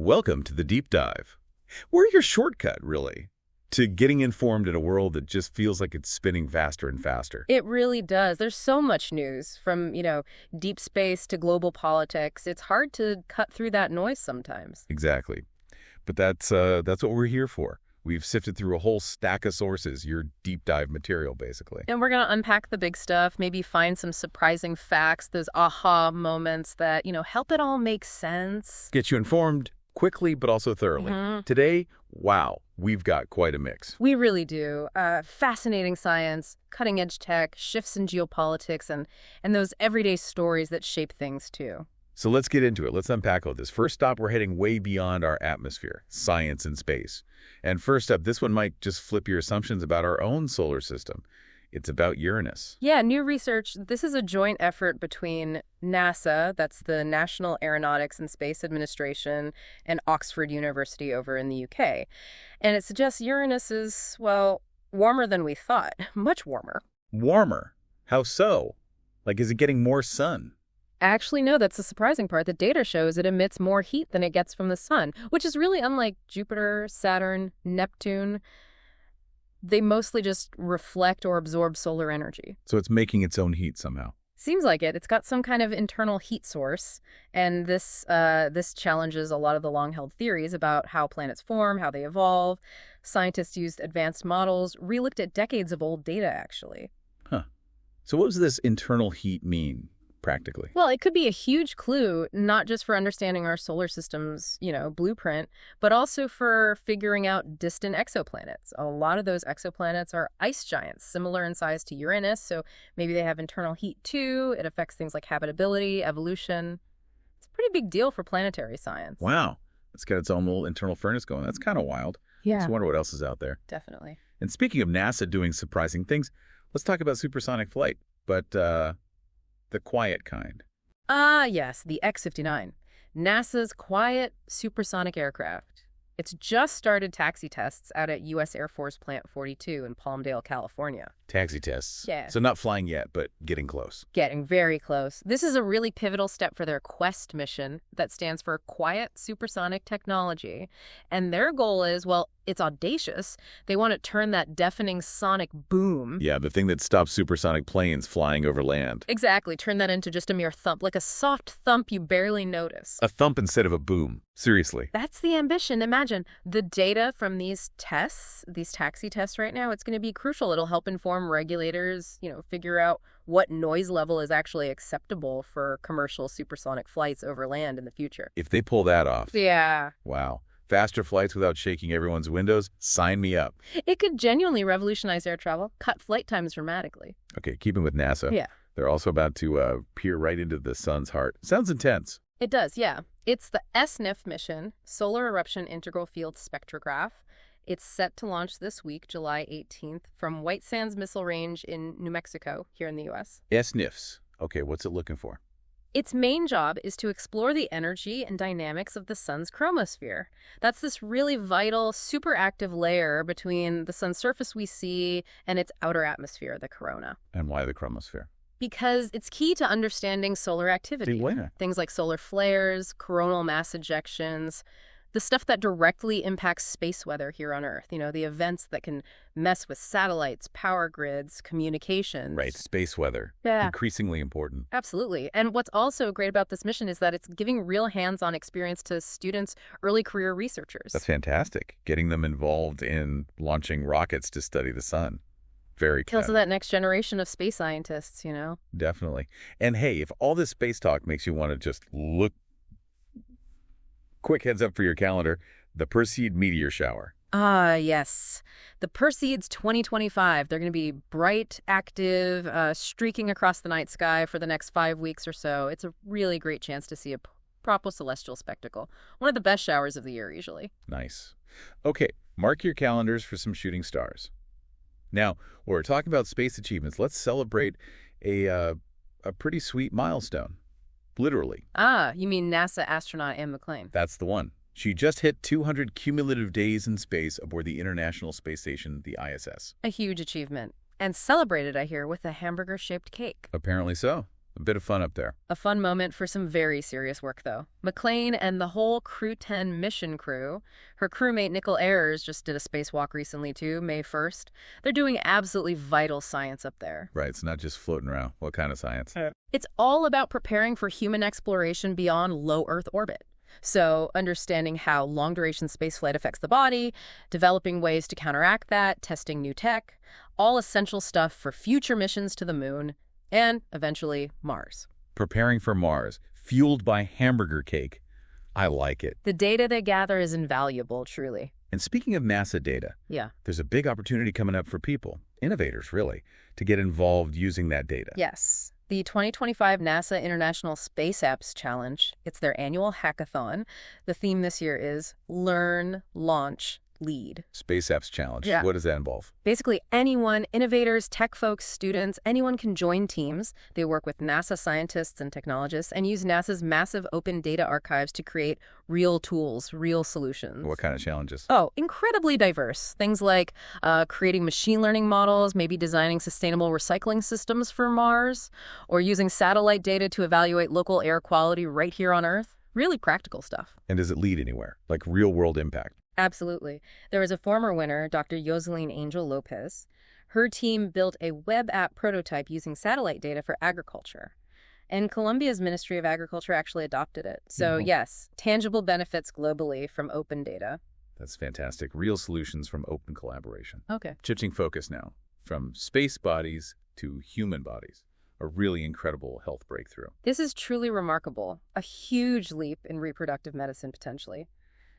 Welcome to the Deep Dive. We're your shortcut, really, to getting informed in a world that just feels like it's spinning faster and faster. It really does. There's so much news from, deep space to global politics. It's hard to cut through that noise sometimes. Exactly. But that's what we're here for. We've sifted through a whole stack of sources, your deep dive material, basically. And we're going to unpack the big stuff, maybe find some surprising facts, those aha moments that, help it all make sense. Get you informed quickly, but also thoroughly. Today, wow, we've got quite a mix. We really do. Fascinating science, cutting-edge tech, shifts in geopolitics, and those everyday stories that shape things, too. So let's get into it. Let's unpack all this. First stop, we're heading way beyond our atmosphere, science and space. And first up, this one might just flip your assumptions about our own solar system. It's about Uranus. Yeah, new research. This is a joint effort between NASA, that's the National Aeronautics and Space Administration, and Oxford University over in the UK. And it suggests Uranus is, well, warmer than we thought. Much warmer. Warmer? How so? Like, is it getting more sun? Actually, no, that's the surprising part. The data shows it emits more heat than it gets from the sun, which is really unlike Jupiter, Saturn, Neptune. They mostly just reflect or absorb solar energy. So it's making its own heat somehow. Seems like it. It's got some kind of internal heat source, and this challenges a lot of the long-held theories about how planets form, how they evolve. Scientists used advanced models, re-looked at decades of old data, actually. Huh. So what does this internal heat mean, practically? Well, it could be a huge clue, not just for understanding our solar system's, blueprint, but also for figuring out distant exoplanets. A lot of those exoplanets are ice giants, similar in size to Uranus, so maybe they have internal heat too. It affects things like habitability, evolution. It's a pretty big deal for planetary science. Wow. It's got its own little internal furnace going. That's kind of wild. Yeah. I wonder what else is out there. Definitely. And speaking of NASA doing surprising things, let's talk about supersonic flight, but the quiet kind. Yes, the X-59, NASA's quiet supersonic aircraft. It's just started taxi tests out at U.S. Air Force Plant 42 in Palmdale, California. Taxi tests. Yeah. So not flying yet, but getting close. Getting very close. This is a really pivotal step for their QUEST mission that stands for Quiet Supersonic Technology. And their goal is, well, it's audacious. They want to turn that deafening sonic boom. Yeah, the thing that stops supersonic planes flying over land. Exactly. Turn that into just a mere thump, like a soft thump you barely notice. A thump instead of a boom. Seriously. That's the ambition. Imagine the data from these tests, these taxi tests right now, it's going to be crucial. It'll help inform regulators, figure out what noise level is actually acceptable for commercial supersonic flights over land in the future. If they pull that off. Yeah. Wow. Faster flights without shaking everyone's windows? Sign me up. It could genuinely revolutionize air travel, cut flight times dramatically. Okay, keeping with NASA. Yeah. They're also about to peer right into the sun's heart. Sounds intense. It does, yeah. It's the SNIF mission, Solar Eruption Integral Field Spectrograph. It's set to launch this week, July 18th, from White Sands Missile Range in New Mexico, here in the U.S. SNIFs. Okay, what's it looking for? Its main job is to explore the energy and dynamics of the sun's chromosphere. That's this really vital, super active layer between the sun's surface we see and its outer atmosphere, the corona. And why the chromosphere? Because it's key to understanding solar activity. Things like solar flares, coronal mass ejections, the stuff that directly impacts space weather here on Earth. The events that can mess with satellites, power grids, communications. Right, space weather. Yeah. Increasingly important. Absolutely. And what's also great about this mission is that it's giving real hands-on experience to students, early career researchers. That's fantastic. Getting them involved in launching rockets to study the sun. Very Kills that next generation of space scientists, Definitely. And hey, if all this space talk makes you want to just look, quick heads up for your calendar, the Perseid meteor shower. Ah, yes. The Perseids 2025. They're going to be bright, active, streaking across the night sky for the next 5 weeks or so. It's a really great chance to see a proper celestial spectacle. One of the best showers of the year, usually. Nice. Okay, mark your calendars for some shooting stars. Now, when we're talking about space achievements, let's celebrate a pretty sweet milestone. Literally. Ah, you mean NASA astronaut Anne McClain. That's the one. She just hit 200 cumulative days in space aboard the International Space Station, the ISS. A huge achievement. And celebrated, I hear, with a hamburger-shaped cake. Apparently so. A bit of fun up there. A fun moment for some very serious work, though. McLean and the whole Crew 10 mission crew, her crewmate Nickel Ayers just did a spacewalk recently too, May 1st. They're doing absolutely vital science up there. Right, it's not just floating around. What kind of science? It's all about preparing for human exploration beyond low Earth orbit. So understanding how long-duration spaceflight affects the body, developing ways to counteract that, testing new tech, all essential stuff for future missions to the moon, and eventually Mars. Preparing for Mars, fueled by hamburger cake. I like it. The data they gather is invaluable, truly. And speaking of NASA data, Yeah. there's a big opportunity coming up for people, innovators really, to get involved using that data. Yes. The 2025 NASA International Space Apps Challenge, it's their annual hackathon. The theme this year is Learn, Launch, Lead. Space Apps Challenge. Yeah. What does that involve? Basically, anyone, innovators, tech folks, students, anyone can join teams. They work with NASA scientists and technologists and use NASA's massive open data archives to create real tools, real solutions. What kind of challenges? Oh, incredibly diverse. Things like creating machine learning models, maybe designing sustainable recycling systems for Mars, or using satellite data to evaluate local air quality right here on Earth. Really practical stuff. And does it lead anywhere? Like real-world impact? Absolutely. There was a former winner, Dr. Yoseline Angel Lopez. Her team built a web app prototype using satellite data for agriculture. And Colombia's Ministry of Agriculture actually adopted it. So yes, tangible benefits globally from open data. That's fantastic. Real solutions from open collaboration. Okay. Shifting focus now, from space bodies to human bodies. A really incredible health breakthrough. This is truly remarkable. A huge leap in reproductive medicine, potentially.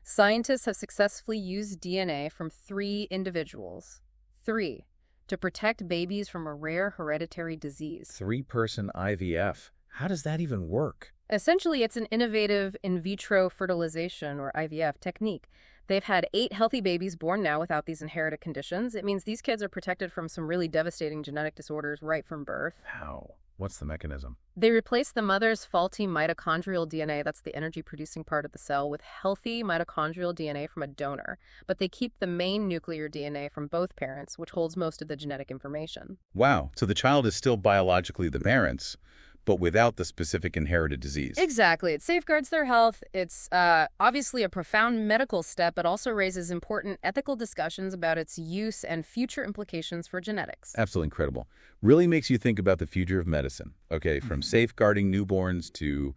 Scientists have successfully used DNA from 3 individuals. 3. To protect babies from a rare hereditary disease. 3-person IVF. How does that even work? Essentially, it's an innovative in vitro fertilization, or IVF, technique. They've had 8 healthy babies born now without these inherited conditions. It means these kids are protected from some really devastating genetic disorders right from birth. How? What's the mechanism? They replace the mother's faulty mitochondrial DNA, that's the energy-producing part of the cell, with healthy mitochondrial DNA from a donor. But they keep the main nuclear DNA from both parents, which holds most of the genetic information. Wow. So the child is still biologically the parents, but without the specific inherited disease. Exactly. It safeguards their health. It's obviously a profound medical step, but also raises important ethical discussions about its use and future implications for genetics. Absolutely incredible. Really makes you think about the future of medicine. Okay, from safeguarding newborns to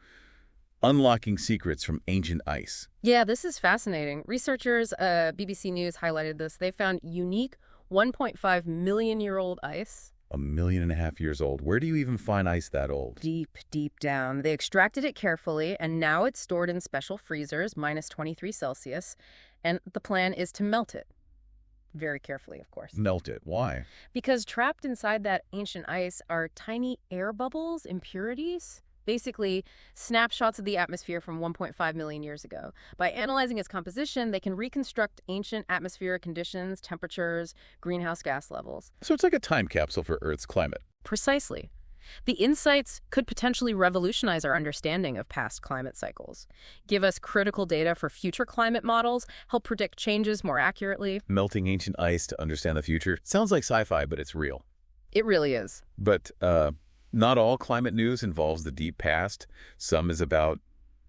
unlocking secrets from ancient ice. Yeah, this is fascinating. Researchers, BBC News highlighted this. They found unique 1.5 million-year-old ice. 1.5 million years old. Where do you even find ice that old? Deep, deep down. They extracted it carefully, and now it's stored in special freezers, minus 23 Celsius, and the plan is to melt it. Very carefully, of course. Melt it. Why? Because trapped inside that ancient ice are tiny air bubbles, impurities. Basically, snapshots of the atmosphere from 1.5 million years ago. By analyzing its composition, they can reconstruct ancient atmospheric conditions, temperatures, greenhouse gas levels. So it's like a time capsule for Earth's climate. Precisely. The insights could potentially revolutionize our understanding of past climate cycles, give us critical data for future climate models, help predict changes more accurately. Melting ancient ice to understand the future. Sounds like sci-fi, but it's real. It really is. But not all climate news involves the deep past. Some is about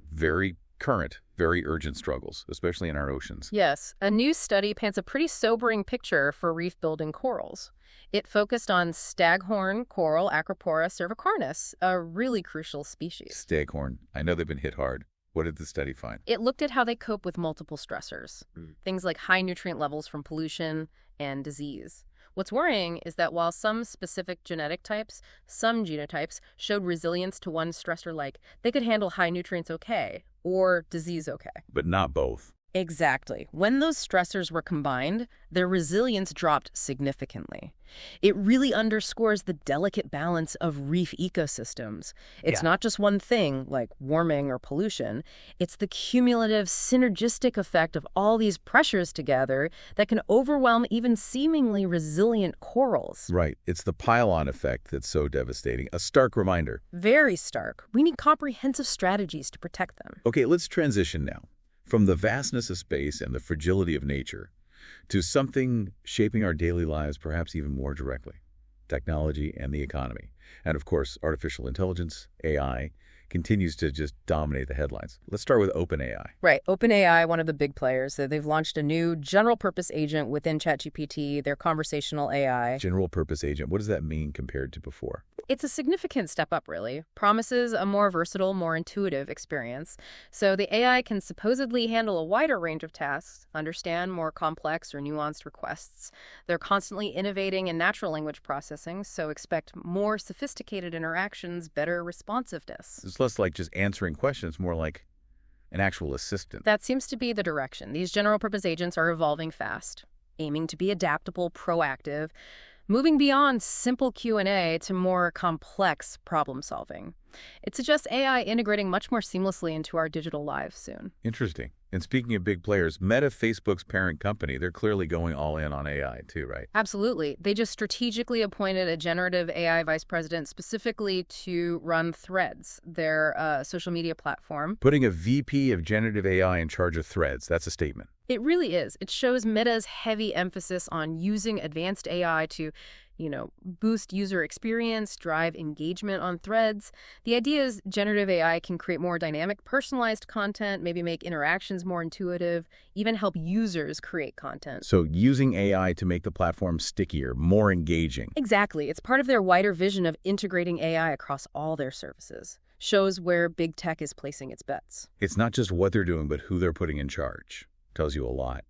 very current, very urgent struggles, especially in our oceans. Yes, a new study paints a pretty sobering picture for reef-building corals. It focused on staghorn coral Acropora cervicornis, a really crucial species. Staghorn. I know they've been hit hard. What did the study find? It looked at how they cope with multiple stressors, things like high nutrient levels from pollution and disease. What's worrying is that while some specific genetic types, some genotypes, showed resilience to one stressor, like they could handle high nutrients okay, or disease okay. But not both. Exactly. When those stressors were combined, their resilience dropped significantly. It really underscores the delicate balance of reef ecosystems. It's not just one thing, like warming or pollution. It's the cumulative, synergistic effect of all these pressures together that can overwhelm even seemingly resilient corals. Right. It's the pile-on effect that's so devastating. A stark reminder. Very stark. We need comprehensive strategies to protect them. Okay, let's transition now. From the vastness of space and the fragility of nature to something shaping our daily lives perhaps even more directly. technology, and the economy. And of course, artificial intelligence, AI, continues to just dominate the headlines. Let's start with OpenAI. Right. OpenAI, one of the big players, they've launched a new general-purpose agent within ChatGPT, their conversational AI. General-purpose agent, what does that mean compared to before? It's a significant step up, really. Promises a more versatile, more intuitive experience. So the AI can supposedly handle a wider range of tasks, understand more complex or nuanced requests. They're constantly innovating in natural language processing, so expect more sophisticated interactions, better responsiveness. It's less like just answering questions, more like an actual assistant. That seems to be the direction. These general-purpose agents are evolving fast, aiming to be adaptable, proactive, moving beyond simple Q&A to more complex problem-solving. It suggests AI integrating much more seamlessly into our digital lives soon. Interesting. And speaking of big players, Meta, Facebook's parent company, they're clearly going all in on AI too, right? Absolutely. They just strategically appointed a generative AI vice president specifically to run Threads, their social media platform. Putting a VP of generative AI in charge of Threads, that's a statement. It really is. It shows Meta's heavy emphasis on using advanced AI to, boost user experience, drive engagement on Threads. The idea is generative AI can create more dynamic, personalized content, maybe make interactions more intuitive, even help users create content. So using AI to make the platform stickier, more engaging. Exactly. It's part of their wider vision of integrating AI across all their services. Shows where big tech is placing its bets. It's not just what they're doing, but who they're putting in charge. Tells you a lot.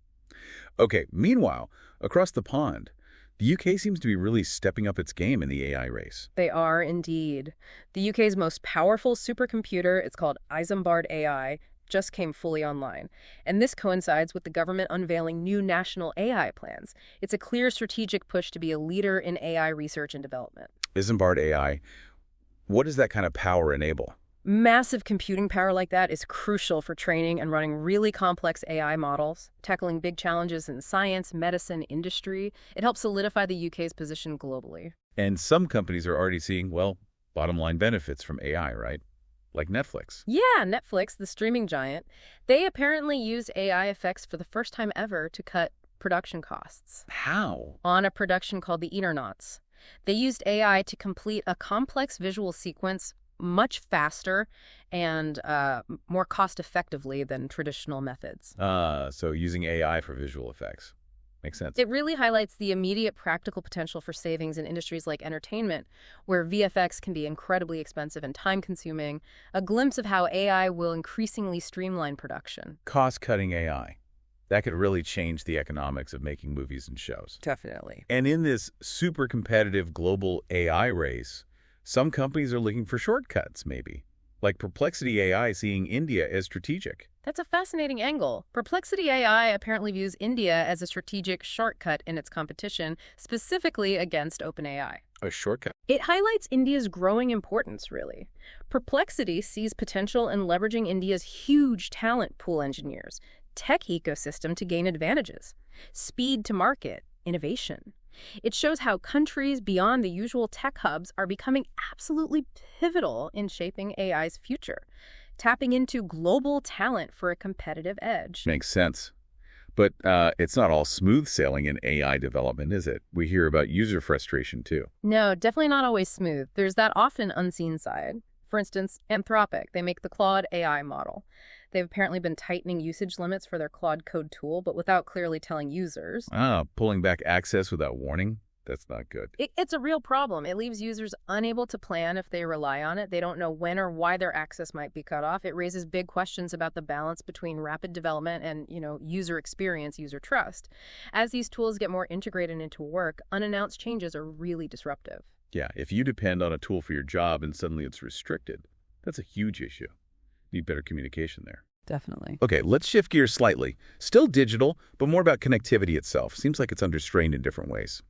Okay, meanwhile, across the pond, the UK seems to be really stepping up its game in the AI race. They are indeed. The UK's most powerful supercomputer, it's called Isambard AI, just came fully online. And this coincides with the government unveiling new national AI plans. It's a clear strategic push to be a leader in AI research and development. Isambard AI, what does that kind of power enable? Massive computing power like that is crucial for training and running really complex AI models, tackling big challenges in science, medicine, industry. It helps solidify the UK's position globally. And some companies are already seeing, well, bottom line benefits from AI, right? Like Netflix. Yeah, Netflix, the streaming giant. They apparently used AI effects for the first time ever to cut production costs. How? On a production called The Eternauts. They used AI to complete a complex visual sequence much faster and more cost-effectively than traditional methods. So using AI for visual effects. Makes sense. It really highlights the immediate practical potential for savings in industries like entertainment, where VFX can be incredibly expensive and time-consuming, a glimpse of how AI will increasingly streamline production. Cost-cutting AI. That could really change the economics of making movies and shows. Definitely. And in this super competitive global AI race, some companies are looking for shortcuts, maybe. Like Perplexity AI seeing India as strategic. That's a fascinating angle. Perplexity AI apparently views India as a strategic shortcut in its competition, specifically against OpenAI. A shortcut? It highlights India's growing importance, really. Perplexity sees potential in leveraging India's huge talent pool engineers, tech ecosystem to gain advantages, speed to market, innovation. It shows how countries beyond the usual tech hubs are becoming absolutely pivotal in shaping AI's future, tapping into global talent for a competitive edge. Makes sense. But it's not all smooth sailing in AI development, is it? We hear about user frustration, too. No, definitely not always smooth. There's that often unseen side. For instance, Anthropic, they make the Claude AI model. They've apparently been tightening usage limits for their Claude Code tool, but without clearly telling users. Pulling back access without warning? That's not good. It's a real problem. It leaves users unable to plan if they rely on it. They don't know when or why their access might be cut off. It raises big questions about the balance between rapid development and, user experience, user trust. As these tools get more integrated into work, unannounced changes are really disruptive. Yeah, if you depend on a tool for your job and suddenly it's restricted, that's a huge issue. Need better communication there. Definitely. Okay, let's shift gears slightly. Still digital, but more about connectivity itself. Seems like it's under strain in different ways.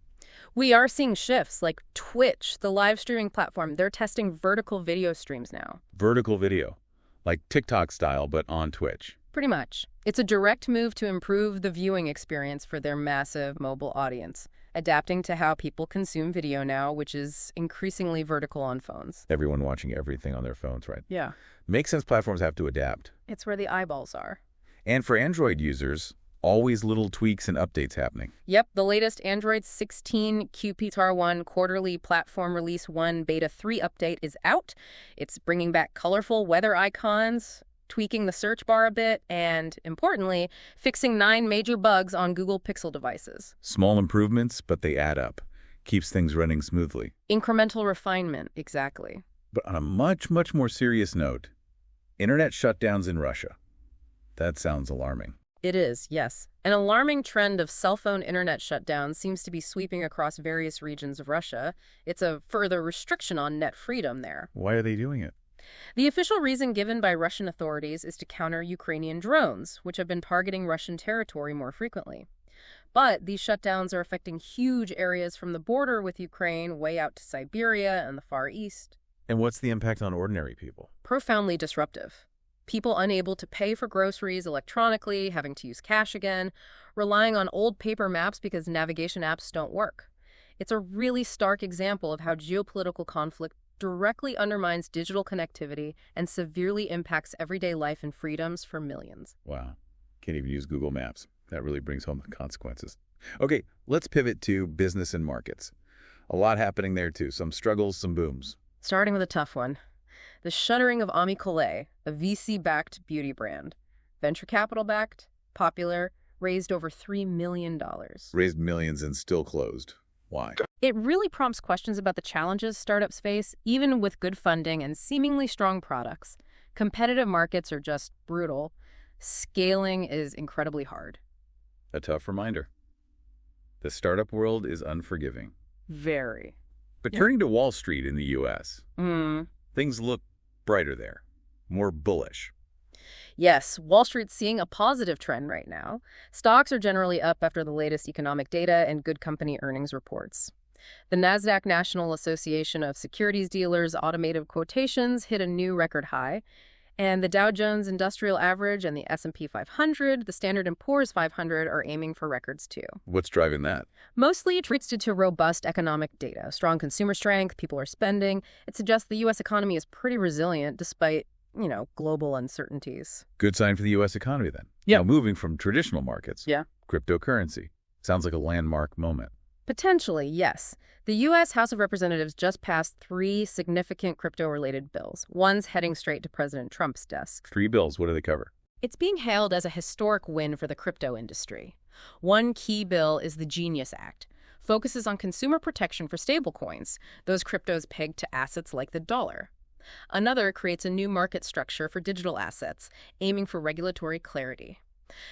We are seeing shifts, like Twitch, the live streaming platform. They're testing vertical video streams now. Vertical video, like TikTok style, but on Twitch. Pretty much. It's a direct move to improve the viewing experience for their massive mobile audience, adapting to how people consume video now, which is increasingly vertical on phones. Everyone watching everything on their phones, right? Yeah. Makes sense platforms have to adapt. It's where the eyeballs are. And for Android users, Always little tweaks and updates happening. Yep, the latest Android 16 QPTAR1 quarterly platform release 1 beta 3 update is out. It's bringing back colorful weather icons, tweaking the search bar a bit, and, importantly, fixing 9 major bugs on Google Pixel devices. Small improvements, but they add up. Keeps things running smoothly. Incremental refinement, exactly. But on a much, much more serious note, internet shutdowns in Russia. That sounds alarming. It is, yes. An alarming trend of cell phone internet shutdowns seems to be sweeping across various regions of Russia. It's a further restriction on net freedom there. Why are they doing it? The official reason given by Russian authorities is to counter Ukrainian drones, which have been targeting Russian territory more frequently. But these shutdowns are affecting huge areas from the border with Ukraine way out to Siberia and the Far East. And what's the impact on ordinary people? Profoundly disruptive. People unable to pay for groceries electronically, having to use cash again, relying on old paper maps because navigation apps don't work. It's a really stark example of how geopolitical conflict directly undermines digital connectivity and severely impacts everyday life and freedoms for millions. Wow. Can't even use Google Maps. That really brings home the consequences. Okay, let's pivot to business and markets. A lot happening there too. Some struggles, some booms. Starting with a tough one. The shuttering of Coca-Cola, a VC-backed beauty brand. Venture capital-backed, popular, raised over $3 million. Raised millions and still closed. Why? It really prompts questions about the challenges startups face, even with good funding and seemingly strong products. Competitive markets are just brutal. Scaling is incredibly hard. A tough reminder. The startup world is unforgiving. Very. But turning to Wall Street in the U.S., Mm. things look brighter there, more bullish. Yes, Wall Street's seeing a positive trend right now. Stocks are generally up after the latest economic data and good company earnings reports. The Nasdaq National Association of Securities Dealers automated quotations hit a new record high, and the Dow Jones Industrial Average and the S&P 500, the Standard & Poor's 500 are aiming for records too. What's driving that? Mostly attributed to robust economic data, strong consumer strength, people are spending. It suggests the U.S. economy is pretty resilient despite, global uncertainties. Good sign for the U.S. economy then. Yeah. Now moving from traditional markets, Yeah. cryptocurrency. Sounds like a landmark moment. Potentially, yes. The U.S. House of Representatives just passed 3 significant crypto-related bills. One's heading straight to President Trump's desk. 3 bills, what do they cover? It's being hailed as a historic win for the crypto industry. One key bill is the Genius Act. Focuses on consumer protection for stablecoins, those cryptos pegged to assets like the dollar. Another creates a new market structure for digital assets, aiming for regulatory clarity.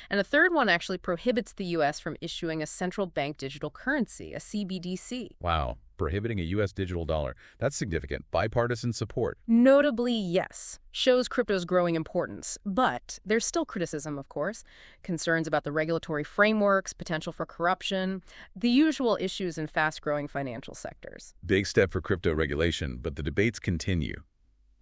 And a third one actually prohibits the U.S. from issuing a central bank digital currency, a CBDC. Wow, prohibiting a U.S. digital dollar. That's significant. Bipartisan support. Notably, yes. Shows crypto's growing importance. But there's still criticism, of course. Concerns about the regulatory frameworks, potential for corruption, the usual issues in fast-growing financial sectors. Big step for crypto regulation, but the debates continue.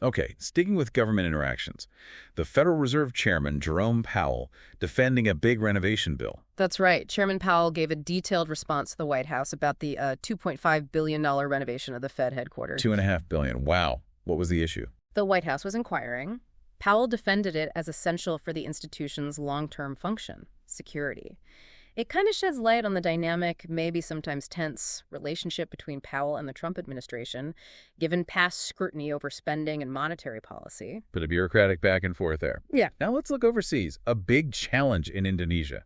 Okay, sticking with government interactions. The Federal Reserve Chairman, Jerome Powell, defending a big renovation bill. That's right. Chairman Powell gave a detailed response to the White House about the $2.5 billion renovation of the Fed headquarters. $2.5 billion. Wow. What was the issue? The White House was inquiring. Powell defended it as essential for the institution's long-term function, security. It kind of sheds light on the dynamic, maybe sometimes tense, relationship between Powell and the Trump administration, given past scrutiny over spending and monetary policy. Bit of bureaucratic back and forth there. Yeah. Now let's look overseas. A big challenge in Indonesia.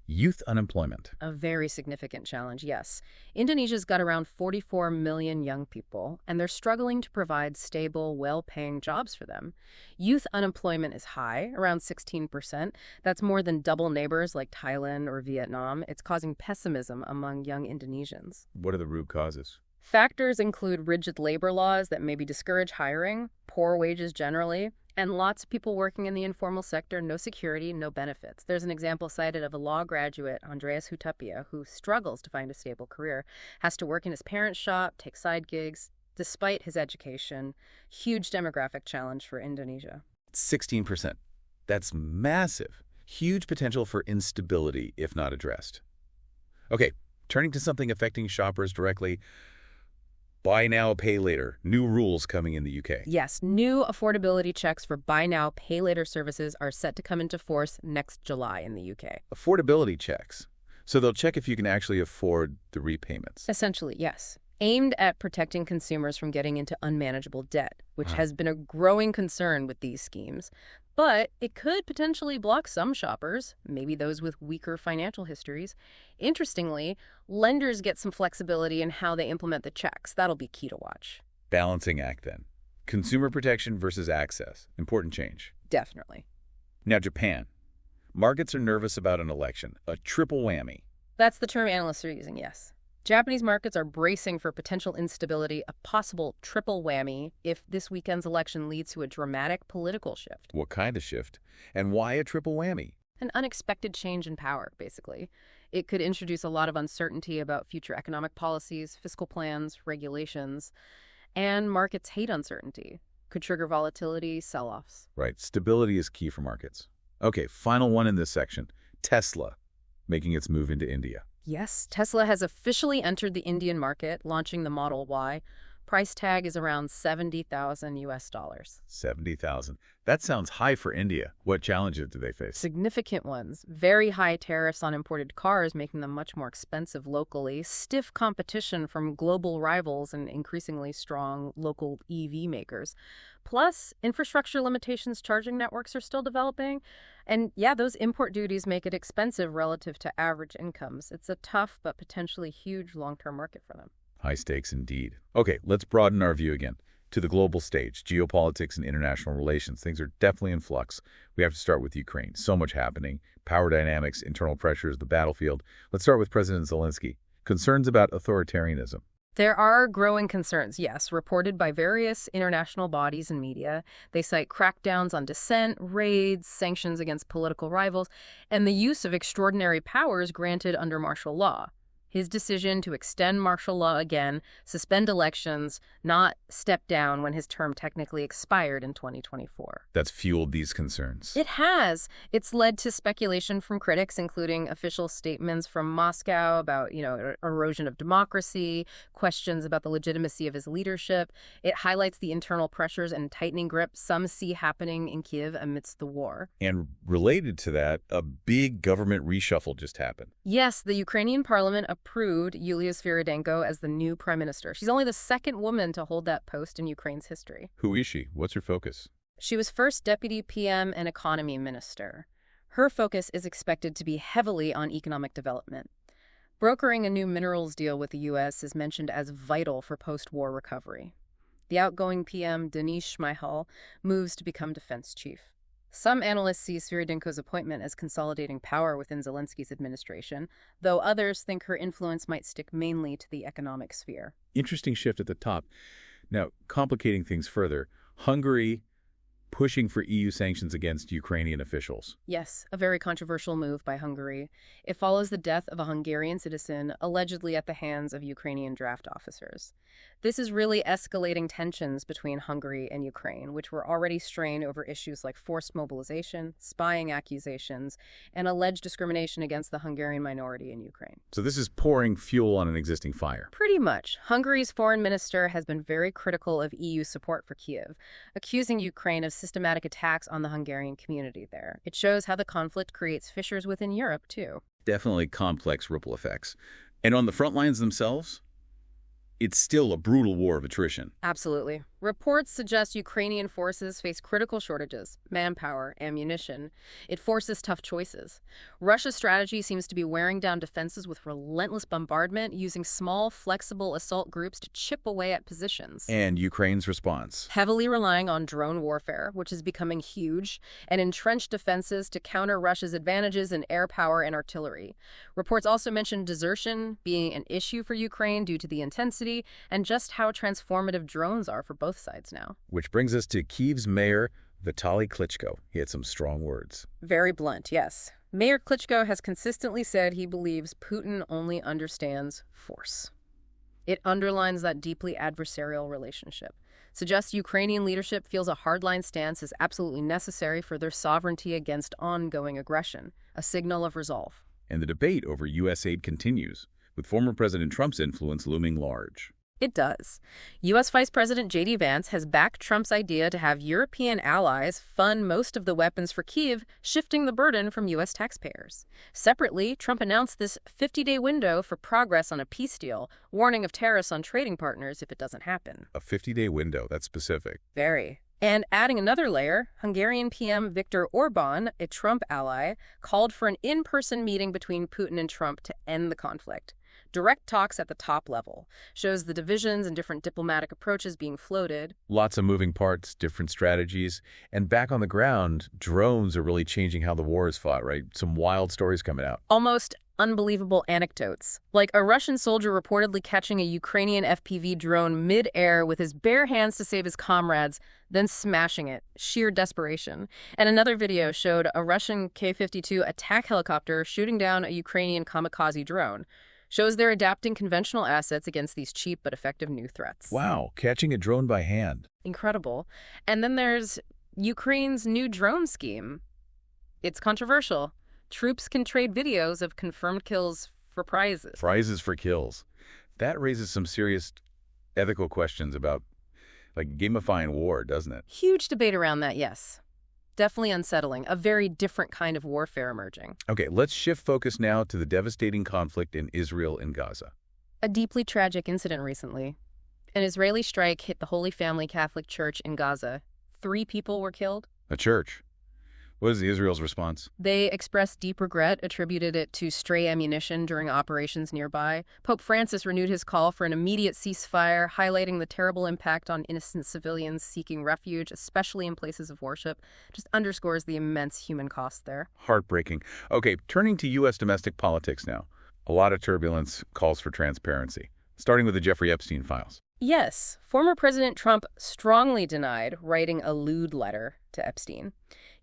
Youth unemployment. A very significant challenge, yes. Indonesia's got around 44 million young people, and they're struggling to provide stable, well-paying jobs for them. Youth unemployment is high, around 16%. That's more than double neighbors like Thailand or Vietnam. It's causing pessimism among young Indonesians. What are the root causes? Factors include rigid labor laws that maybe discourage hiring, poor wages generally, and lots of people working in the informal sector, no security, no benefits. There's an example cited of a law graduate, Andreas Hutapia, who struggles to find a stable career, has to work in his parents' shop, take side gigs, despite his education. Huge demographic challenge for Indonesia. 16%. That's massive. Huge potential for instability if not addressed. Okay, turning to something affecting shoppers directly. Buy now, pay later. New rules coming in the UK. Yes, new affordability checks for buy now, pay later services are set to come into force next July in the UK. Affordability checks. So they'll check if you can actually afford the repayments. Essentially, yes. Aimed at protecting consumers from getting into unmanageable debt, which has been a growing concern with these schemes. But it could potentially block some shoppers, maybe those with weaker financial histories. Interestingly, lenders get some flexibility in how they implement the checks. That'll be key to watch. Balancing act then. Consumer protection versus access. Important change. Definitely. Now, Japan. Markets are nervous about an election. A triple whammy. That's the term analysts are using, yes. Japanese markets are bracing for potential instability, a possible triple whammy, if this weekend's election leads to a dramatic political shift. What kind of shift? And why a triple whammy? An unexpected change in power, basically. It could introduce a lot of uncertainty about future economic policies, fiscal plans, regulations, and markets hate uncertainty. Could trigger volatility, sell-offs. Right. Stability is key for markets. Okay, final one in this section. Tesla, making its move into India. Yes, Tesla has officially entered the Indian market, launching the Model Y. Price tag is around $70,000 US. 70,000. That sounds high for India. What challenges do they face? Significant ones. Very high tariffs on imported cars, making them much more expensive locally. Stiff competition from global rivals and increasingly strong local EV makers. Plus, infrastructure limitations, charging networks are still developing. And yeah, those import duties make it expensive relative to average incomes. It's a tough but potentially huge long-term market for them. High stakes indeed. Okay, let's broaden our view again to the global stage, geopolitics and international relations. Things are definitely in flux. We have to start with Ukraine. So much happening. Power dynamics, internal pressures, the battlefield. Let's start with President Zelensky. Concerns about authoritarianism. There are growing concerns, yes, reported by various international bodies and media. They cite crackdowns on dissent, raids, sanctions against political rivals, and the use of extraordinary powers granted under martial law. His decision to extend martial law again, suspend elections, not step down when his term technically expired in 2024. That's fueled these concerns. It has. It's led to speculation from critics, including official statements from Moscow about, erosion of democracy, questions about the legitimacy of his leadership. It highlights the internal pressures and tightening grip some see happening in Kyiv amidst the war. And related to that, a big government reshuffle just happened. Yes, the Ukrainian parliament approved Yulia Sviridenko as the new prime minister. She's only the second woman to hold that post in Ukraine's history. Who is she? What's her focus? She was first deputy PM and economy minister. Her focus is expected to be heavily on economic development. Brokering a new minerals deal with the U.S. is mentioned as vital for post-war recovery. The outgoing PM, Denis Shmyhal, moves to become defense chief. Some analysts see Sviridenko's appointment as consolidating power within Zelensky's administration, though others think her influence might stick mainly to the economic sphere. Interesting shift at the top. Now, complicating things further, Hungary pushing for EU sanctions against Ukrainian officials. Yes, a very controversial move by Hungary. It follows the death of a Hungarian citizen, allegedly at the hands of Ukrainian draft officers. This is really escalating tensions between Hungary and Ukraine, which were already strained over issues like forced mobilization, spying accusations, and alleged discrimination against the Hungarian minority in Ukraine. So this is pouring fuel on an existing fire. Pretty much. Hungary's foreign minister has been very critical of EU support for Kyiv, accusing Ukraine of systematic attacks on the Hungarian community there. It shows how the conflict creates fissures within Europe, too. Definitely complex ripple effects. And on the front lines themselves, it's still a brutal war of attrition. Absolutely. Reports suggest Ukrainian forces face critical shortages, manpower, ammunition. It forces tough choices. Russia's strategy seems to be wearing down defenses with relentless bombardment, using small, flexible assault groups to chip away at positions. And Ukraine's response? Heavily relying on drone warfare, which is becoming huge, and entrenched defenses to counter Russia's advantages in air power and artillery. Reports also mention desertion being an issue for Ukraine due to the intensity and just how transformative drones are for both sides now. Which brings us to Kyiv's mayor, Vitaly Klitschko. He had some strong words. Very blunt, yes. Mayor Klitschko has consistently said he believes Putin only understands force. It underlines that deeply adversarial relationship. Suggests Ukrainian leadership feels a hardline stance is absolutely necessary for their sovereignty against ongoing aggression, a signal of resolve. And the debate over U.S. aid continues, with former President Trump's influence looming large. It does. U.S. Vice President J.D. Vance has backed Trump's idea to have European allies fund most of the weapons for Kyiv, shifting the burden from U.S. taxpayers. Separately, Trump announced this 50-day window for progress on a peace deal, warning of tariffs on trading partners if it doesn't happen. A 50-day window, that's specific. Very. And adding another layer, Hungarian PM Viktor Orban, a Trump ally, called for an in-person meeting between Putin and Trump to end the conflict. Direct talks at the top level shows the divisions and different diplomatic approaches being floated. Lots of moving parts, different strategies. And back on the ground, drones are really changing how the war is fought, right? Some wild stories coming out. Almost unbelievable anecdotes, like a Russian soldier reportedly catching a Ukrainian FPV drone mid-air with his bare hands to save his comrades, then smashing it. Sheer desperation. And another video showed a Russian K-52 attack helicopter shooting down a Ukrainian kamikaze drone. Shows they're adapting conventional assets against these cheap but effective new threats. Wow, catching a drone by hand. Incredible. And then there's Ukraine's new drone scheme. It's controversial. Troops can trade videos of confirmed kills for prizes. Prizes for kills. That raises some serious ethical questions about, like, gamifying war, doesn't it? Huge debate around that, yes. Definitely unsettling. A very different kind of warfare emerging. Okay, let's shift focus now to the devastating conflict in Israel and Gaza. A deeply tragic incident recently. An Israeli strike hit the Holy Family Catholic Church in Gaza. 3 people were killed. A church. What is Israel's response? They expressed deep regret, attributed it to stray ammunition during operations nearby. Pope Francis renewed his call for an immediate ceasefire, highlighting the terrible impact on innocent civilians seeking refuge, especially in places of worship. Just underscores the immense human cost there. Heartbreaking. Okay, turning to U.S. domestic politics now. A lot of turbulence, calls for transparency, starting with the Jeffrey Epstein files. Yes, former President Trump strongly denied writing a lewd letter to Epstein.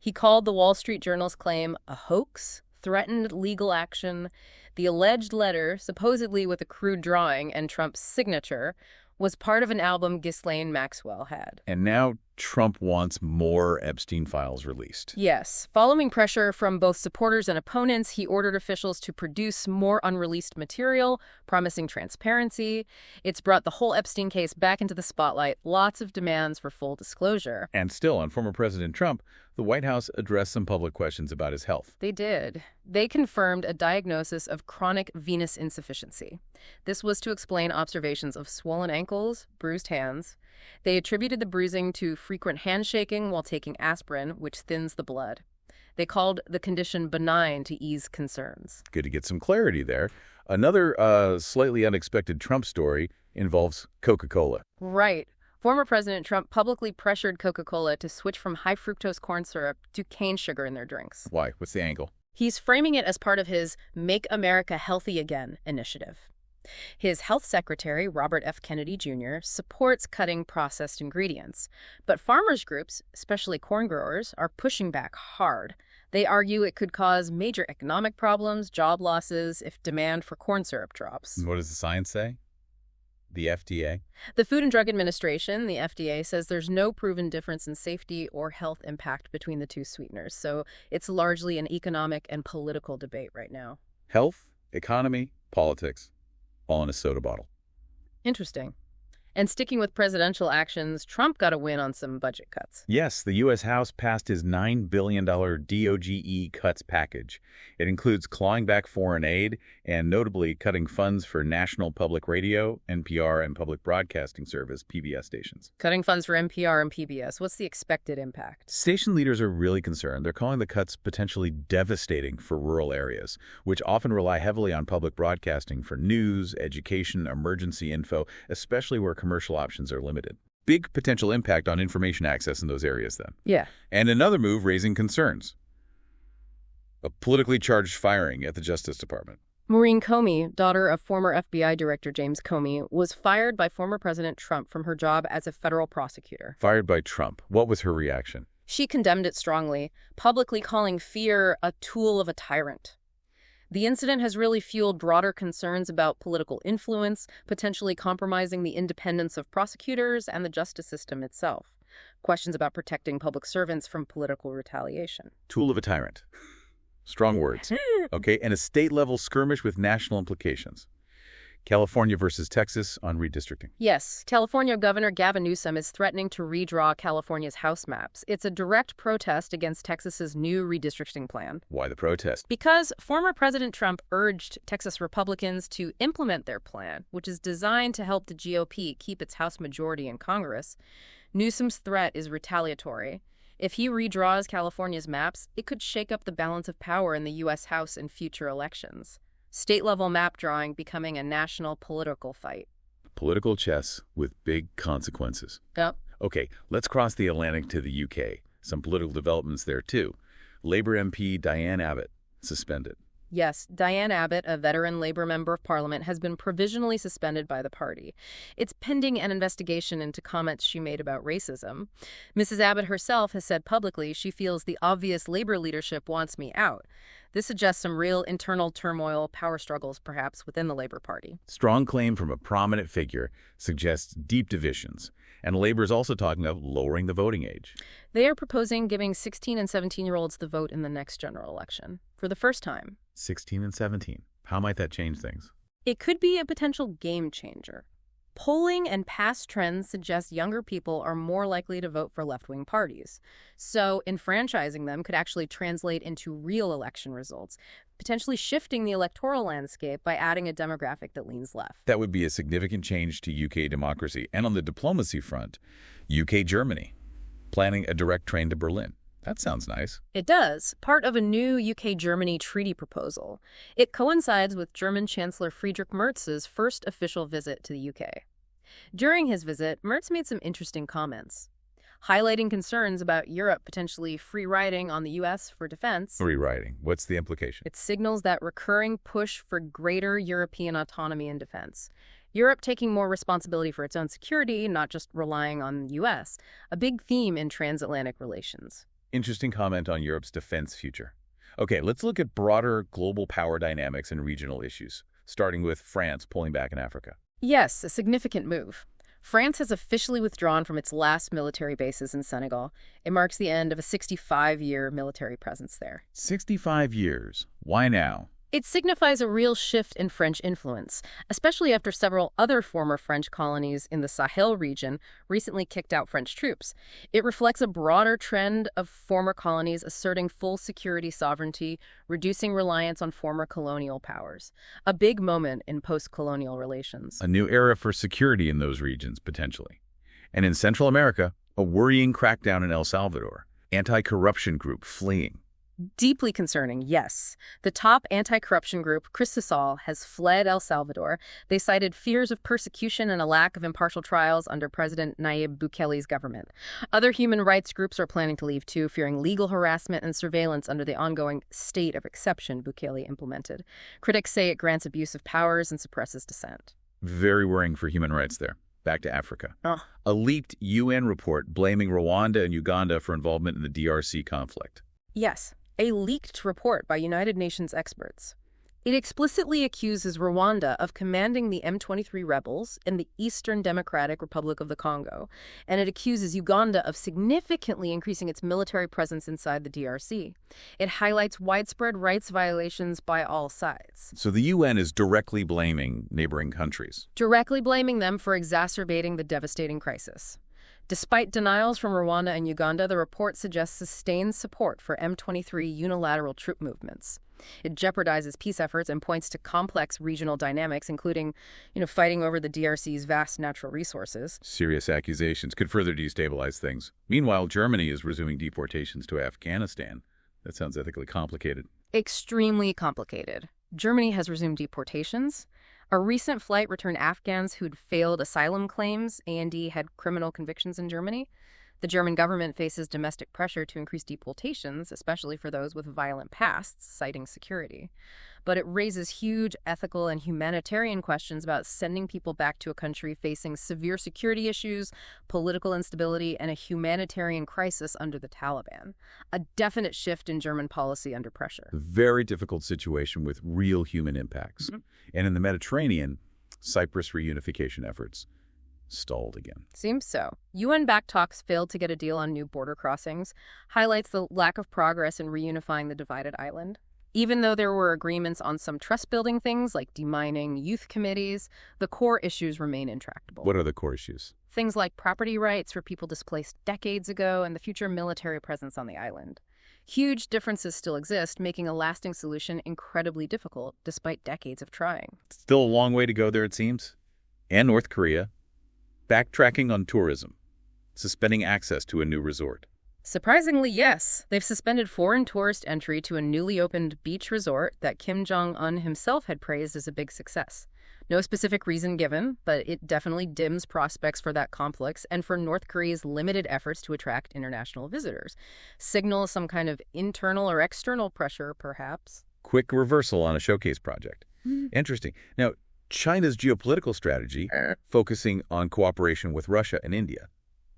He called the Wall Street Journal's claim a hoax, threatened legal action. The alleged letter, supposedly with a crude drawing and Trump's signature, was part of an album Ghislaine Maxwell had. And now Trump wants more Epstein files released. Yes. Following pressure from both supporters and opponents, he ordered officials to produce more unreleased material, promising transparency. It's brought the whole Epstein case back into the spotlight. Lots of demands for full disclosure. And still, on former President Trump, the White House addressed some public questions about his health. They did. They confirmed a diagnosis of chronic venous insufficiency. This was to explain observations of swollen ankles, bruised hands. They attributed the bruising to frequent handshaking while taking aspirin, which thins the blood. They called the condition benign to ease concerns. Good to get some clarity there. Another slightly unexpected Trump story involves Coca-Cola. Right. Former President Trump publicly pressured Coca-Cola to switch from high-fructose corn syrup to cane sugar in their drinks. Why? What's the angle? He's framing it as part of his Make America Healthy Again initiative. His health secretary, Robert F. Kennedy Jr., supports cutting processed ingredients. But farmers groups, especially corn growers, are pushing back hard. They argue it could cause major economic problems, job losses, if demand for corn syrup drops. What does the science say? The FDA? The Food and Drug Administration, the FDA, says there's no proven difference in safety or health impact between the two sweeteners, so it's largely an economic and political debate right now. Health, economy, politics, all in a soda bottle. Interesting. And sticking with presidential actions, Trump got a win on some budget cuts. Yes, the U.S. House passed his $9 billion DOGE cuts package. It includes clawing back foreign aid and notably cutting funds for National Public Radio, NPR, and Public Broadcasting Service, PBS stations. Cutting funds for NPR and PBS. What's the expected impact? Station leaders are really concerned. They're calling the cuts potentially devastating for rural areas, which often rely heavily on public broadcasting for news, education, emergency info, especially where commercial options are limited. Big potential impact on information access in those areas then. Yeah. And another move raising concerns. A politically charged firing at the Justice Department. Maureen Comey, daughter of former FBI Director James Comey, was fired by former President Trump from her job as a federal prosecutor. Fired by Trump. What was her reaction? She condemned it strongly, publicly calling fear a tool of a tyrant. The incident has really fueled broader concerns about political influence, potentially compromising the independence of prosecutors and the justice system itself. Questions about protecting public servants from political retaliation. Tool of a tyrant. Strong words. Okay, and a state-level skirmish with national implications. California versus Texas on redistricting. Yes, California Governor Gavin Newsom is threatening to redraw California's House maps. It's a direct protest against Texas's new redistricting plan. Why the protest? Because former President Trump urged Texas Republicans to implement their plan, which is designed to help the GOP keep its House majority in Congress. Newsom's threat is retaliatory. If he redraws California's maps, it could shake up the balance of power in the U.S. House in future elections. State-level map drawing becoming a national political fight. Political chess with big consequences. Yep. Okay, let's cross the Atlantic to the UK. Some political developments there, too. Labour MP Diane Abbott suspended. Yes, Diane Abbott, a veteran Labour member of Parliament, has been provisionally suspended by the party. It's pending an investigation into comments she made about racism. Mrs. Abbott herself has said publicly she feels the obvious Labour leadership wants me out. This suggests some real internal turmoil, power struggles, perhaps, within the Labour Party. Strong claim from a prominent figure suggests deep divisions. And Labour is also talking about lowering the voting age. They are proposing giving 16 and 17-year-olds the vote in the next general election, for the first time. 16 and 17. How might that change things? It could be a potential game changer. Polling and past trends suggest younger people are more likely to vote for left-wing parties. So enfranchising them could actually translate into real election results, potentially shifting the electoral landscape by adding a demographic that leans left. That would be a significant change to UK democracy. And on the diplomacy front, UK-Germany, planning a direct train to Berlin. That sounds nice. It does, part of a new UK-Germany treaty proposal. It coincides with German Chancellor Friedrich Merz's first official visit to the UK. During his visit, Merz made some interesting comments, highlighting concerns about Europe potentially free riding on the U.S. for defense. Free riding. What's the implication? It signals that recurring push for greater European autonomy in defense. Europe taking more responsibility for its own security, not just relying on the U.S., a big theme in transatlantic relations. Interesting comment on Europe's defense future. Okay, let's look at broader global power dynamics and regional issues, starting with France pulling back in Africa. Yes, a significant move. France has officially withdrawn from its last military bases in Senegal. It marks the end of a 65-year military presence there. 65 years. Why now? It signifies a real shift in French influence, especially after several other former French colonies in the Sahel region recently kicked out French troops. It reflects a broader trend of former colonies asserting full security sovereignty, reducing reliance on former colonial powers. A big moment in post-colonial relations. A new era for security in those regions, potentially. And in Central America, a worrying crackdown in El Salvador. Anti-corruption group fleeing. Deeply concerning, yes. The top anti-corruption group, Cristal, has fled El Salvador. They cited fears of persecution and a lack of impartial trials under President Nayib Bukele's government. Other human rights groups are planning to leave too, fearing legal harassment and surveillance under the ongoing state of exception Bukele implemented. Critics say it grants abuse of powers and suppresses dissent. Very worrying for human rights there. Back to Africa. Oh. A leaked UN report blaming Rwanda and Uganda for involvement in the DRC conflict. Yes. A leaked report by United Nations experts. It explicitly accuses Rwanda of commanding the M23 rebels in the Eastern Democratic Republic of the Congo, and it accuses Uganda of significantly increasing its military presence inside the DRC. It highlights widespread rights violations by all sides. So the UN is directly blaming neighboring countries. Directly blaming them for exacerbating the devastating crisis. Despite denials from Rwanda and Uganda, the report suggests sustained support for M23 unilateral troop movements. It jeopardizes peace efforts and points to complex regional dynamics, including, fighting over the DRC's vast natural resources. Serious accusations could further destabilize things. Meanwhile, Germany is resuming deportations to Afghanistan. That sounds ethically complicated. Extremely complicated. Germany has resumed deportations. A recent flight returned Afghans who'd failed asylum claims. A&D had criminal convictions in Germany. The German government faces domestic pressure to increase deportations, especially for those with violent pasts, citing security. But it raises huge ethical and humanitarian questions about sending people back to a country facing severe security issues, political instability, and a humanitarian crisis under the Taliban. A definite shift in German policy under pressure. Very difficult situation with real human impacts. And in the Mediterranean, Cyprus reunification efforts stalled again. Seems so. UN-backed talks failed to get a deal on new border crossings, highlights the lack of progress in reunifying the divided island. Even though there were agreements on some trust-building things like demining youth committees, the core issues remain intractable. What are the core issues? Things like property rights for people displaced decades ago and the future military presence on the island. Huge differences still exist, making a lasting solution incredibly difficult, despite decades of trying. Still a long way to go there, it seems. And North Korea. Backtracking on tourism. Suspending access to a new resort. Surprisingly, yes. They've suspended foreign tourist entry to a newly opened beach resort that Kim Jong-un himself had praised as a big success. No specific reason given, but it definitely dims prospects for that complex and for North Korea's limited efforts to attract international visitors. Signals some kind of internal or external pressure, perhaps. Quick reversal on a showcase project. Interesting. Now, China's geopolitical strategy, focusing on cooperation with Russia and India,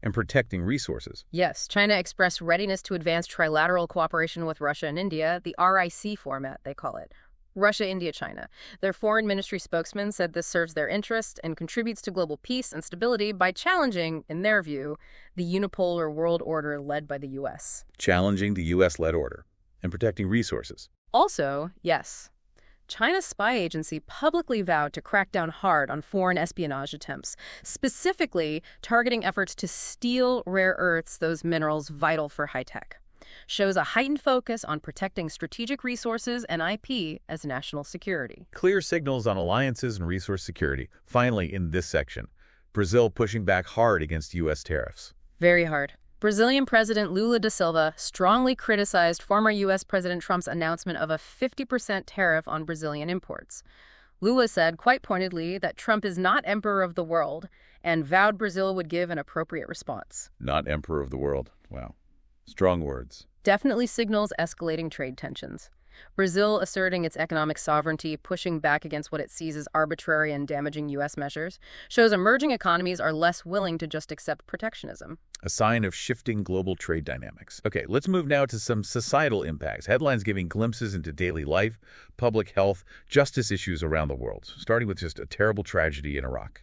and protecting resources. Yes, China expressed readiness to advance trilateral cooperation with Russia and India, the RIC format, they call it. Russia, India, China. Their foreign ministry spokesman said this serves their interest and contributes to global peace and stability by challenging, in their view, the unipolar world order led by the U.S. Challenging the U.S.-led order and protecting resources. Also, yes, China's spy agency publicly vowed to crack down hard on foreign espionage attempts, specifically targeting efforts to steal rare earths, those minerals vital for high-tech. Shows a heightened focus on protecting strategic resources and IP as national security. Clear signals on alliances and resource security. Finally, in this section, Brazil pushing back hard against U.S. tariffs. Very hard. Brazilian President Lula da Silva strongly criticized former U.S. President Trump's announcement of a 50% tariff on Brazilian imports. Lula said, quite pointedly, that Trump is not emperor of the world and vowed Brazil would give an appropriate response. Not emperor of the world. Wow. Strong words. Definitely signals escalating trade tensions. Brazil asserting its economic sovereignty, pushing back against what it sees as arbitrary and damaging U.S. measures, shows emerging economies are less willing to just accept protectionism. A sign of shifting global trade dynamics. Okay, let's move now to some societal impacts. Headlines giving glimpses into daily life, public health, justice issues around the world, starting with just a terrible tragedy in Iraq,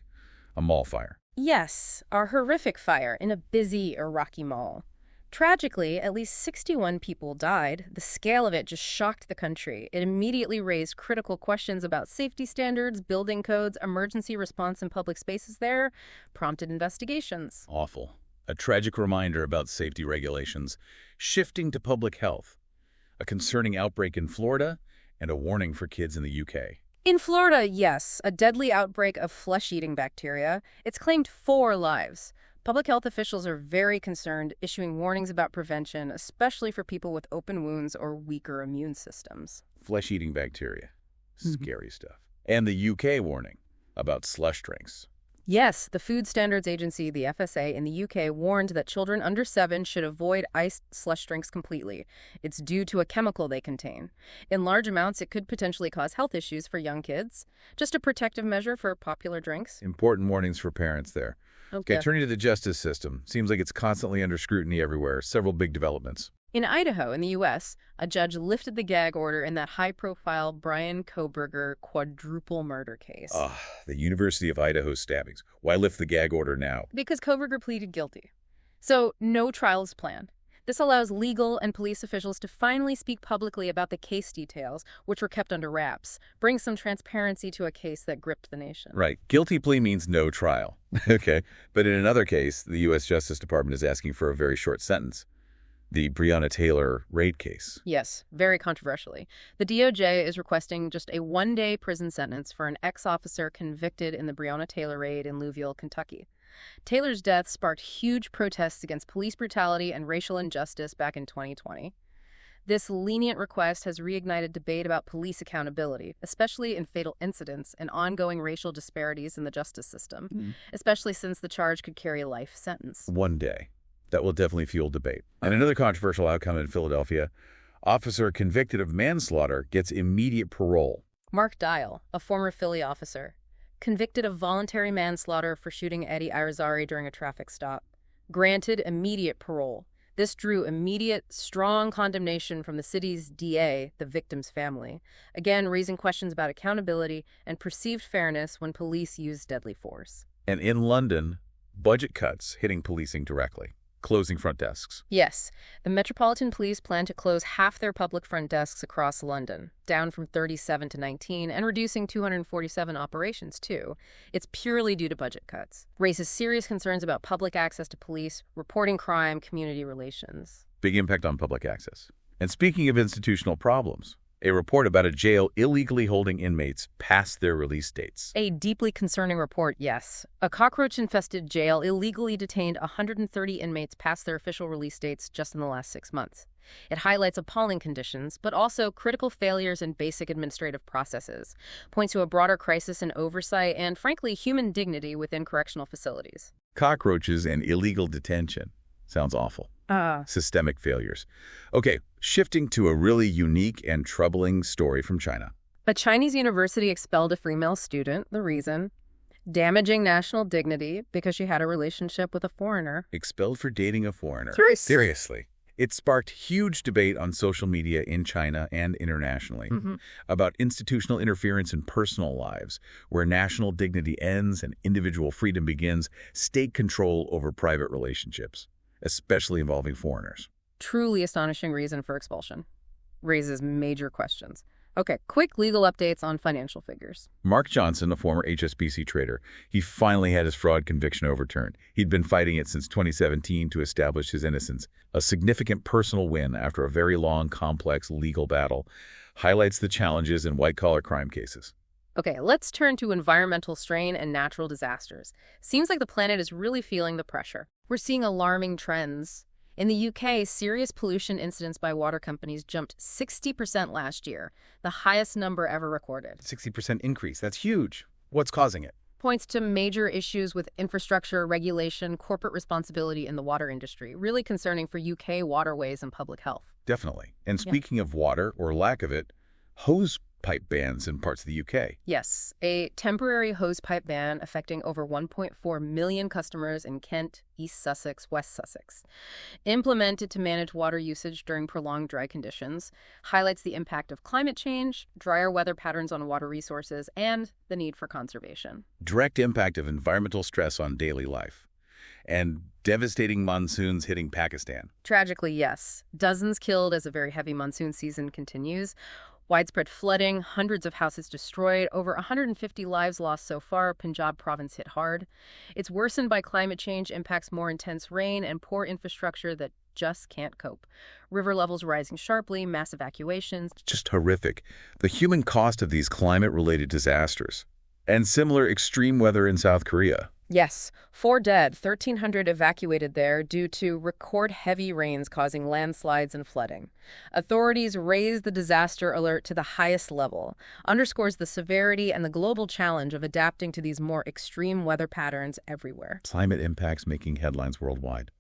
a mall fire. Yes, a horrific fire in a busy Iraqi mall. Tragically, at least 61 people died. The scale of it just shocked the country. It immediately raised critical questions about safety standards, building codes, emergency response in public spaces there, prompted investigations. Awful. A tragic reminder about safety regulations, shifting to public health, a concerning outbreak in Florida, and a warning for kids in the UK. In Florida, yes, a deadly outbreak of flesh-eating bacteria. It's claimed 4 lives. Public health officials are very concerned, issuing warnings about prevention, especially for people with open wounds or weaker immune systems. Flesh-eating bacteria. Scary stuff. And the UK warning about slush drinks. Yes, the Food Standards Agency, the FSA, in the UK warned that children under 7 should avoid iced slush drinks completely. It's due to a chemical they contain. In large amounts, it could potentially cause health issues for young kids. Just a protective measure for popular drinks. Important warnings for parents there. Okay, turning to the justice system. Seems like it's constantly under scrutiny everywhere. Several big developments. In Idaho, in the U.S., a judge lifted the gag order in that high-profile Brian Kohberger quadruple murder case. The University of Idaho stabbings. Why lift the gag order now? Because Kohberger pleaded guilty. So, no trial is planned. This allows legal and police officials to finally speak publicly about the case details, which were kept under wraps, bring some transparency to a case that gripped the nation. Right. Guilty plea means no trial. Okay. But in another case, the U.S. Justice Department is asking for a very short sentence. The Breonna Taylor raid case. Yes, very controversially. The DOJ is requesting just a 1-day prison sentence for an ex-officer convicted in the Breonna Taylor raid in Louisville, Kentucky. Taylor's death sparked huge protests against police brutality and racial injustice back in 2020. This lenient request has reignited debate about police accountability, especially in fatal incidents and ongoing racial disparities in the justice system, especially since the charge could carry a life sentence. 1 day. That will definitely fuel debate. And another controversial outcome in Philadelphia, officer convicted of manslaughter gets immediate parole. Mark Dial, a former Philly officer, convicted of voluntary manslaughter for shooting Eddie Irizarry during a traffic stop, granted immediate parole. This drew immediate, strong condemnation from the city's DA, the victim's family, again raising questions about accountability and perceived fairness when police use deadly force. And in London, budget cuts hitting policing directly. closing front desks. Yes, the Metropolitan Police plan to close half their public front desks across London, down from 37 to 19, and reducing 247 operations, too. It's purely due to budget cuts. Raises serious concerns about public access to police, reporting crime, community relations. Big impact on public access. And speaking of institutional problems, a report about a jail illegally holding inmates past their release dates. A deeply concerning report, yes. A cockroach-infested jail illegally detained 130 inmates past their official release dates just in the last 6 months. It highlights appalling conditions, but also critical failures in basic administrative processes, points to a broader crisis in oversight and, frankly, human dignity within correctional facilities. Cockroaches and illegal detention. Sounds awful. Systemic failures. Okay, shifting to a really unique and troubling story from China. A Chinese university expelled a female student, the reason, damaging national dignity because she had a relationship with a foreigner. Expelled for dating a foreigner. Seriously. It sparked huge debate on social media in China and internationally about institutional interference in personal lives, where national dignity ends and individual freedom begins, state control over private relationships, especially involving foreigners. Truly astonishing reason for expulsion. Raises major questions. Okay, quick legal updates on financial figures. Mark Johnson, a former HSBC trader, he finally had his fraud conviction overturned. He'd been fighting it since 2017 to establish his innocence. A significant personal win after a very long, complex legal battle highlights the challenges in white-collar crime cases. Okay, let's turn to environmental strain and natural disasters. Seems like the planet is really feeling the pressure. We're seeing alarming trends. In the UK, serious pollution incidents by water companies jumped 60% last year, the highest number ever recorded. 60% increase. That's huge. What's causing it? Points to major issues with infrastructure, regulation, corporate responsibility in the water industry. Really concerning for UK waterways and public health. Definitely. And speaking of water, or lack of it, hose pipe bans in parts of the UK. Yes, a temporary hose pipe ban affecting over 1.4 million customers in Kent, East Sussex, West Sussex. Implemented to manage water usage during prolonged dry conditions, highlights the impact of climate change, drier weather patterns on water resources, and the need for conservation. Direct impact of environmental stress on daily life. And devastating monsoons hitting Pakistan. Tragically, yes. Dozens killed as a very heavy monsoon season continues. Widespread flooding, hundreds of houses destroyed, over 150 lives lost so far. Punjab province hit hard. It's worsened by climate change, impacts more intense rain, and poor infrastructure that just can't cope. River levels rising sharply, mass evacuations. Just horrific. The human cost of these climate-related disasters. And similar extreme weather in South Korea. Yes, 4 dead, 1,300 evacuated there due to record heavy rains causing landslides and flooding. Authorities raised the disaster alert to the highest level, underscores the severity and the global challenge of adapting to these more extreme weather patterns everywhere. Climate impacts making headlines worldwide.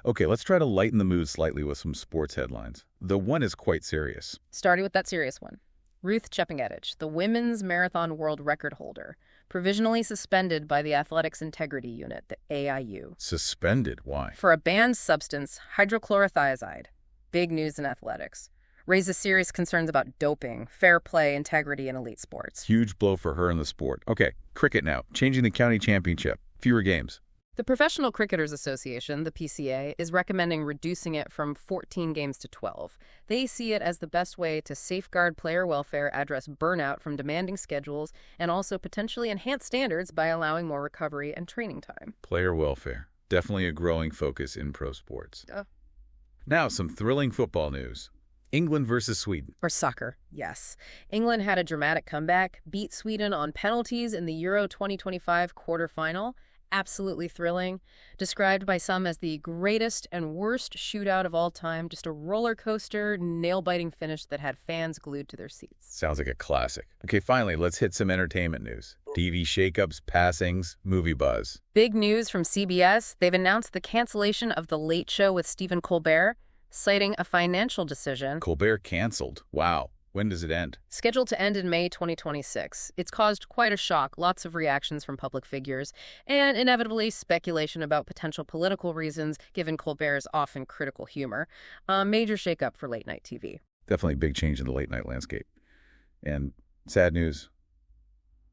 Okay, let's try to lighten the mood slightly with some sports headlines. The one is quite serious. Starting with that serious one. Ruth Chepngetich, the women's marathon world record holder, provisionally suspended by the Athletics Integrity Unit, the AIU. Suspended? Why? For a banned substance, hydrochlorothiazide. Big news in athletics. Raises serious concerns about doping, fair play, integrity in elite sports. Huge blow for her in the sport. Okay, cricket now. Changing the county championship. Fewer games. The Professional Cricketers Association, the PCA, is recommending reducing it from 14 games to 12. They see it as the best way to safeguard player welfare, address burnout from demanding schedules, and also potentially enhance standards by allowing more recovery and training time. Player welfare. Definitely a growing focus in pro sports. Now, some thrilling football news. England versus Sweden. Or soccer, yes. England had a dramatic comeback, beat Sweden on penalties in the Euro 2025 quarterfinal. Absolutely thrilling. Described by some as the greatest and worst shootout of all time. Just a roller coaster, nail-biting finish that had fans glued to their seats. Sounds like a classic. Okay, finally, let's hit some entertainment news. TV shakeups, passings, movie buzz. Big news from CBS. They've announced the cancellation of The Late Show with Stephen Colbert, citing a financial decision. Colbert canceled. Wow. When does it end? Scheduled to end in May 2026. It's caused quite a shock, lots of reactions from public figures, and inevitably speculation about potential political reasons, given Colbert's often critical humor. A major shakeup for late-night TV. Definitely a big change in the late-night landscape. And sad news,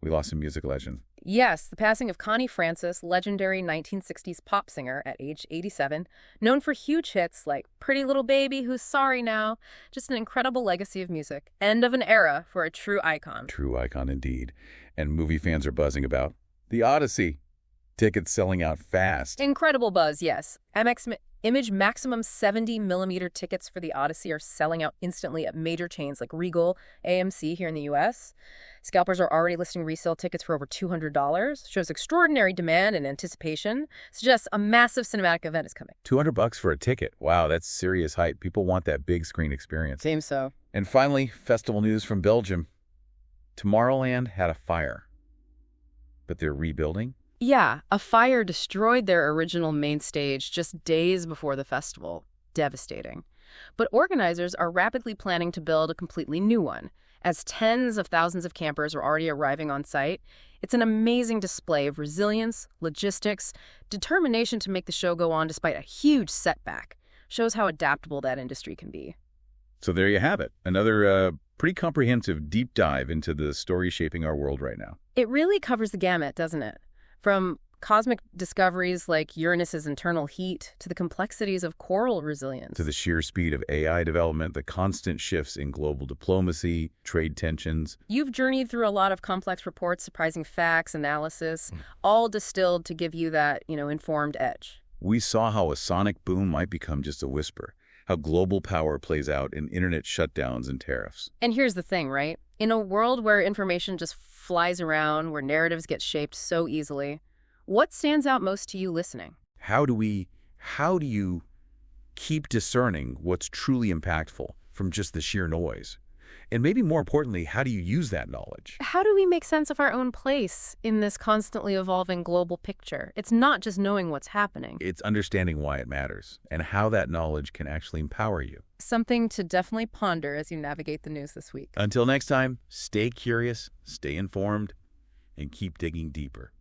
we lost a music legend. Yes, the passing of Connie Francis, legendary 1960s pop singer at age 87, known for huge hits like Pretty Little Baby, Who's Sorry Now, just an incredible legacy of music. End of an era for a true icon. True icon indeed. And movie fans are buzzing about The Odyssey. Tickets selling out fast. Incredible buzz, yes. Image maximum 70mm tickets for The Odyssey are selling out instantly at major chains like Regal, AMC here in the U.S. Scalpers are already listing resale tickets for over $200. Shows extraordinary demand and anticipation. Suggests a massive cinematic event is coming. $200 for a ticket. Wow, that's serious hype. People want that big screen experience. Seems so. And finally, festival news from Belgium. Tomorrowland had a fire. But they're rebuilding? Yeah, a fire destroyed their original main stage just days before the festival. Devastating. But organizers are rapidly planning to build a completely new one. As tens of thousands of campers are already arriving on site, it's an amazing display of resilience, logistics, determination to make the show go on despite a huge setback. Shows how adaptable that industry can be. So there you have it. Another pretty comprehensive deep dive into the story shaping our world right now. It really covers the gamut, doesn't it? From cosmic discoveries like Uranus's internal heat to the complexities of coral resilience. To the sheer speed of AI development, the constant shifts in global diplomacy, trade tensions. You've journeyed through a lot of complex reports, surprising facts, analysis, all distilled to give you that, informed edge. We saw how a sonic boom might become just a whisper, how global power plays out in internet shutdowns and tariffs. And here's the thing, right? In a world where information just flies around, where narratives get shaped so easily, what stands out most to you listening? How do you keep discerning what's truly impactful from just the sheer noise? And maybe more importantly, how do you use that knowledge? How do we make sense of our own place in this constantly evolving global picture? It's not just knowing what's happening. It's understanding why it matters and how that knowledge can actually empower you. Something to definitely ponder as you navigate the news this week. Until next time, stay curious, stay informed, and keep digging deeper.